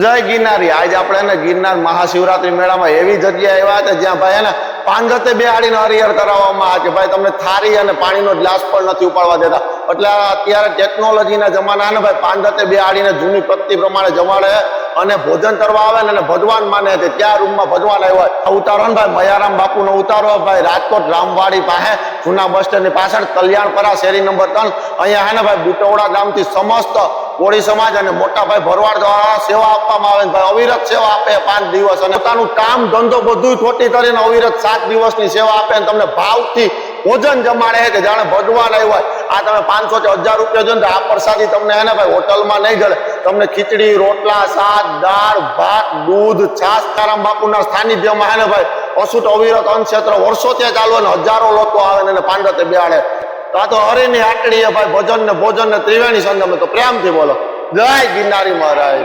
જય ગિરનારી આજ આપણે ગિરનાર મહાશિવરાત્રી મેળામાં એવી જગ્યાએ આવ્યા હતા જ્યાં ભાઈ એને પાંગતે બેહાડીને હરિહર કરાવવામાં આવે કે ભાઈ તમને થાળી અને પાણીનો ગ્લાસ પણ નથી ઉપાડવા દેતા. એટલે અત્યારે ટેકનોલોજીના જમાના ને ભાઈ પાંગતે બેહાડીને જૂની પદ્ધતિ પ્રમાણે જમાડે અને ભોજન કરવા આવે ને ભગવાન માને છે. ત્યાં રૂમમાં ભગવાન આવ્યા ઉતારો ને ભાઈ મયારામ બાપુનો ઉતારો ભાઈ રાજકોટ રામવાડી પાસે જૂના બસ સ્ટેન્ડની પાછળ કલ્યાણપરા શેરી નંબર 3 અહીંયા હે ને ભાઈ બુટોડા ગામથી સમસ્ત કોળી સમાજ અને મોટા ભાઈ ભરવાડ દ્વારા સેવા આપવામાં આવે ભાઈ અવિરત સેવા આપે 5 દિવસ અને પોતાનું કામ ધંધો બધું ખોટી કરીને અવિરત 7 દિવસની સેવા આપે અને તમને ભાવથી ભોજન જમાડે કે જાણે ભગવાન આવ્યા. આ તમે 500 થી 1000 રૂપિયા જો ને આ પ્રસાદી તમને હે ને ભાઈ હોટલમાં નહીં જડે. તમને ખીચડી રોટલા શાક દાળ ભાત દૂધ છાશ તારામ બાપુના સાનિધ્યમાં હે ને ભાઈ અસુટ અવિરત અનક્ષેત્ર વર્ષો ત્યાં ચાલુ અને હજારો લોકો આવે ને પાંડતે બેહાડે. આ તો હરિની આટડી ભાઈ ભજન ને ભોજન ને ત્રિવેણી સંગમ તો પ્રેમથી બોલો જય ગિરનારી મહારાજ.